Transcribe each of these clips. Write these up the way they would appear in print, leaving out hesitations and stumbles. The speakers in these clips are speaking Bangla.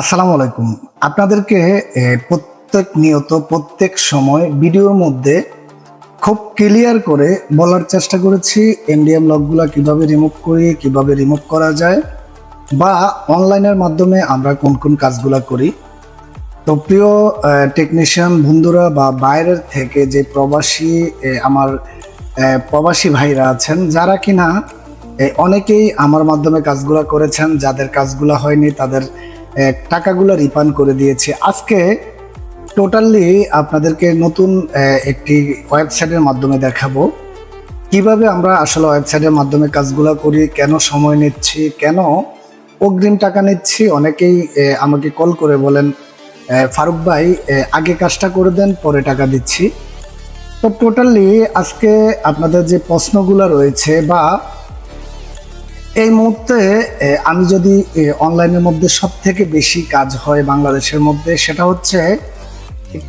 আসসালামু আলাইকুম। আপনাদেরকে প্রত্যেক সময় ভিডিওর মধ্যে খুব ক্লিয়ার করে বলার চেষ্টা করেছি এমডিএম লকগুলো কিভাবে রিমুভ করি, কিভাবে রিমুভ করা যায় বা অনলাইনের মাধ্যমে আমরা কোন কোন কাজগুলো করি। তো প্রিয় টেকনিশিয়ান বন্ধুরা বা বাইরের থেকে যে আমার প্রবাসী ভাইরা আছেন, যারা কিনা অনেকেই আমার মাধ্যমে কাজগুলো করেছেন, যাদের কাজগুলো হয়নি তাদের টাকাগুলো রিফান্ড করে দিয়েছি। আজকে টোটালি আপনাদেরকে নতুন একটি ওয়েবসাইটের মাধ্যমে দেখাবো কিভাবে আমরা আসলে ওয়েবসাইটের মাধ্যমে কাজগুলো করি, কেন সময় নিচ্ছি, কেন অগ্রিম টাকা নিচ্ছি। অনেকেই আমাকে কল করে বলেন, ফারুক ভাই আগে কাজটা করে দেন, পরে টাকা দিচ্ছি। তো টোটালি আজকে আপনাদের যে প্রশ্নগুলো রয়েছে বা এই মুহূর্তে আমি যদি অনলাইনের মধ্যে সব থেকে বেশি কাজ হয় বাংলাদেশের মধ্যে, সেটা হচ্ছে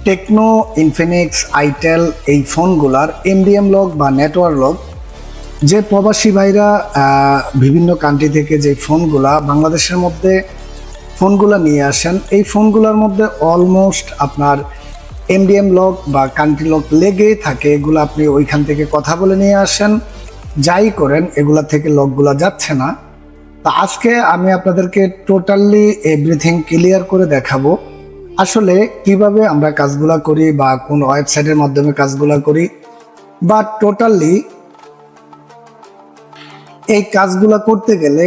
টেকনো, ইনফিনিক্স, আইটেল এই ফোনগুলার এমডিএম লক বা নেটওয়ার্ক লক। যে প্রবাসী ভাইরা বিভিন্ন কান্ট্রি থেকে যে ফোনগুলা বাংলাদেশের মধ্যে ফোনগুলা নিয়ে আসেন, এই ফোনগুলোর মধ্যে অলমোস্ট আপনার এমডিএম লক বা কান্ট্রি লক লেগেই থাকে। এগুলো আপনি ওইখান থেকে কথা বলে নিয়ে আসেন, যাই করেন এগুলা থেকে লকগুলা যাচ্ছে না। তা আজকে আমি আপনাদেরকে টোটালি এভরিথিং ক্লিয়ার করে দেখাবো আসলে কিভাবে আমরা কাজগুলা করি বা কোন ওয়েবসাইটের মাধ্যমে কাজগুলা করি বা টোটালি এই কাজগুলা করতে গেলে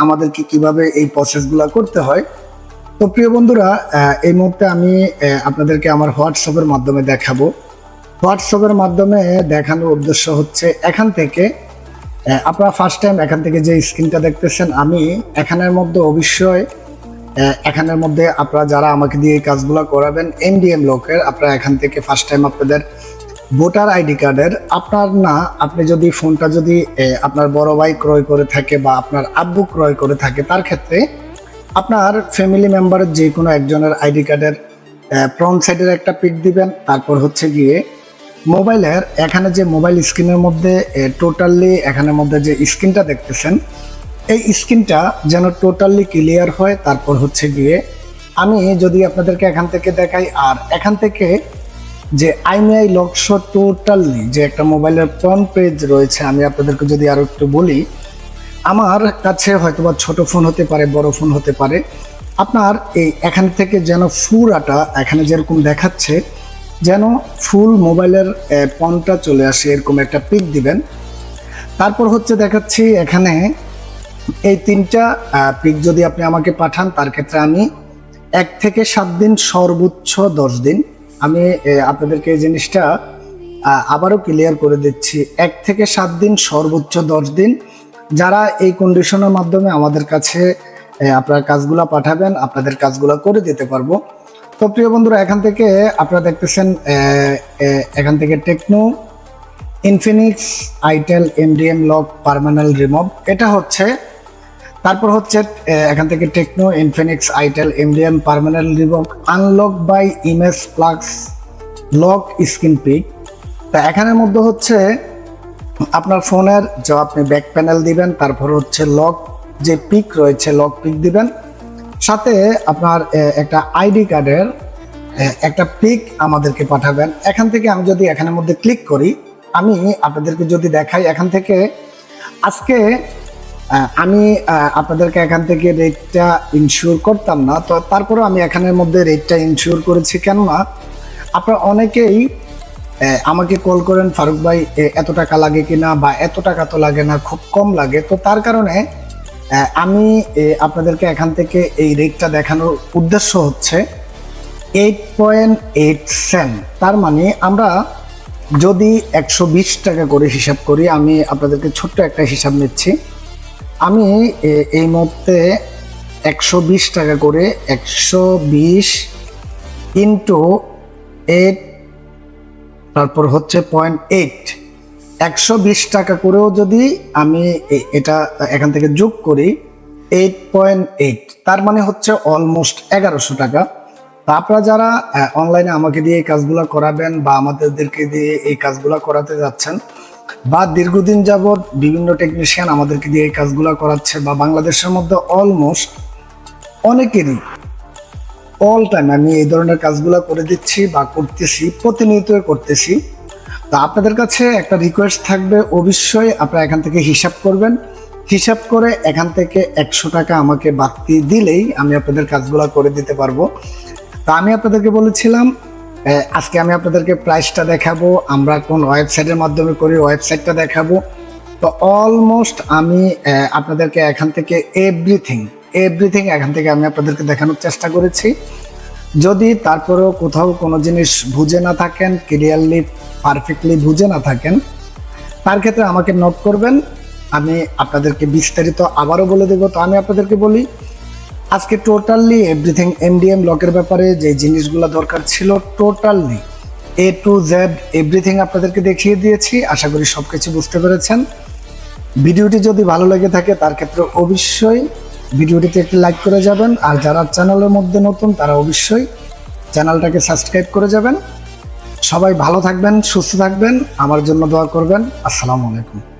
আমাদেরকে কিভাবে এই প্রসেসগুলা করতে হয়। তো প্রিয় বন্ধুরা, এই মুহূর্তে আমি আপনাদেরকে আমার হোয়াটসঅ্যাপের মাধ্যমে দেখাবো। হোয়াটসঅ্যাপের মাধ্যমে দেখানোর উদ্দেশ্য হচ্ছে এখান থেকে আপনারা ফার্স্ট টাইম এখান থেকে যে স্ক্রিনটা দেখতেছেন, আমি এখানের মধ্যে অবশ্যই এখানের মধ্যে আপনারা যারা আমাকে দিয়ে এই কাজগুলো করাবেন এমডিএম লকের, আপনারা এখান থেকে ফার্স্ট টাইম আপনাদের ভোটার আইডি কার্ডের আপনি যদি ফোনটা যদি আপনার বড় ভাই ক্রয় করে থাকে বা আপনার আব্বু ক্রয় করে থাকে, তার ক্ষেত্রে আপনার ফ্যামিলি মেম্বারের যে কোনো একজনের আইডি কার্ডের ফ্রন্ট সাইডের একটা পিক দিবেন। তারপর হচ্ছে গিয়ে মোবাইলের এখানে যে মোবাইল স্ক্রিনের মধ্যে টোটালি এখানের মধ্যে যে স্ক্রিনটা দেখতেছেন, এই স্ক্রিনটা যেন টোটালি ক্লিয়ার হয়। তারপর হচ্ছে গিয়ে আমি যদি আপনাদেরকে এখান থেকে দেখাই, আর এখান থেকে যে আইমিআই লকশো টোটালি যে একটা মোবাইলের ফ্রন্ট পেজ রয়েছে, আমি আপনাদেরকে যদি আরো একটু বলি, আমার কাছে হয়তোবা ছোট ফোন হতে পারে, বড় ফোন হতে পারে, আপনার এই এখান থেকে যেন পুরাটা এখানে যেরকম দেখাচ্ছে যেন ফুল মোবাইলের ফন্টটা চলে আসে, এরকম একটা পিক দিবেন। তারপর হচ্ছে দেখাচ্ছি এখানে এই তিনটা পিক যদি আপনি আমাকে পাঠান, তার ক্ষেত্রে আমি 1 থেকে 7 দিন, সর্বোচ্চ 10 দিন। আমি আপনাদেরকে এই জিনিসটা আবারও ক্লিয়ার করে দিচ্ছি, 1 থেকে 7 দিন, সর্বোচ্চ 10 দিন। যারা এই কন্ডিশনের মাধ্যমে আমাদের কাছে আপনার কাজগুলা পাঠাবেন, আপনাদের কাজগুলা করে দিতে পারবো। তো প্রিয় বন্ধুরা, এখান থেকে আপনারা দেখতেছেন এখান থেকে Tecno, Infinix, itel MDM lock permanent remove, এটা হচ্ছে। তারপর হচ্ছে এখান থেকে Tecno, Infinix, itel MDM permanent remove unlock by image plus lock screen pic. তা এখানের মধ্যে হচ্ছে আপনার ফোনের যে আপনি ব্যাক প্যানেল দিবেন, তারপর হচ্ছে লক যে পিক রয়েছে লক পিক দিবেন, সাথে আপনার একটা আইডি কার্ডের একটা পিক আমাদেরকে পাঠাবেন। এখান থেকে আমি যদি এখানের মধ্যে ক্লিক করি, আমি আপনাদেরকে যদি দেখাই, এখান থেকে আজকে আমি আপনাদেরকে এখান থেকে রেটটা ইনশিওর করতাম না, তো তারপরেও আমি এখানের মধ্যে রেটটা ইনশিওর করেছি। কেননা আপনারা অনেকেই আমাকে কল করেন, ফারুক ভাই এত টাকা লাগে কিনা, বা এত টাকা তো লাগে না, খুব কম লাগে। তো তার কারণে আমি আপনাদেরকে এখান থেকে এই রেটটা দেখানোর উদ্দেশ্য হচ্ছে 8.8 সেন্ট। তার মানে আমরা যদি 120 টাকা করে হিসাব করি, আমি আপনাদেরকে ছোট্ট একটা হিসাব নিচ্ছি। আমি এই মুহূর্তে 120 টাকা করে 120 ইন্টু 8, তারপর হচ্ছে 0.8, 120 টাকা করেও যদি আমি এটা এখান থেকে যোগ করি 8.8, তার মানে হচ্ছে অলমোস্ট 1100 টাকা। তা আপনারা যারা অনলাইনে আমাকে দিয়ে এই কাজগুলো করাবেন বা আমাদেরকে দিয়ে এই কাজগুলো করাতে যাচ্ছেন, বা দীর্ঘদিন যাবৎ বিভিন্ন টেকনিশিয়ান আমাদেরকে দিয়ে এই কাজগুলো করাচ্ছে, বা বাংলাদেশের মধ্যে অলমোস্ট অনেকেরই অল টাইম আমি এই ধরনের কাজগুলো করে দিচ্ছি বা করতেছি, প্রতিনিয়ত করতেছি। তো আপনাদের কাছে একটা রিকোয়েস্ট থাকবে, অবশ্যই আপনারা এখান থেকে হিসাব করবেন। হিসাব করে এখান থেকে 100 টাকা আমাকে বাড়তি দিলেই আমি আপনাদের কাজগুলো করে দিতে পারবো। তো আমি আপনাদেরকে বলেছিলাম আজকে আমি আপনাদেরকে প্রাইসটা দেখাবো, আমরা কোন ওয়েবসাইটের মাধ্যমে করি ওয়েবসাইটটা দেখাবো। তো অলমোস্ট আমি আপনাদেরকে এখান থেকে এভরিথিং এখান থেকে আমি আপনাদেরকে দেখানোর চেষ্টা করেছি। যদি তারপরেও কোথাও কোনো জিনিস বুঝে না থাকেন, ক্লিয়ারলি পারফেক্টলি বুঝে না থাকেন, তার ক্ষেত্রে আমাকে নোট করবেন, আমি আপনাদেরকে বিস্তারিত আবারও বলে দেবো। তো আমি আপনাদেরকে বলি, আজকে টোটালি এভরিথিং এমডিএম লকের ব্যাপারে যে জিনিসগুলো দরকার ছিল totally A to Z everything আপনাদেরকে দেখিয়ে দিয়েছি। আশা করি সব কিছু বুঝতে পেরেছেন। ভিডিওটি যদি ভালো লেগে থাকে তার ক্ষেত্রে অবশ্যই ভিডিওটিতে একটি লাইক করে যাবেন, আর যারা চ্যানেলের মধ্যে নতুন তারা অবশ্যই চ্যানেলটাকে সাবস্ক্রাইব করে যাবেন। সবাই ভালো থাকবেন, সুস্থ থাকবেন, আমার জন্য দোয়া করবেন। আসসালামু আলাইকুম।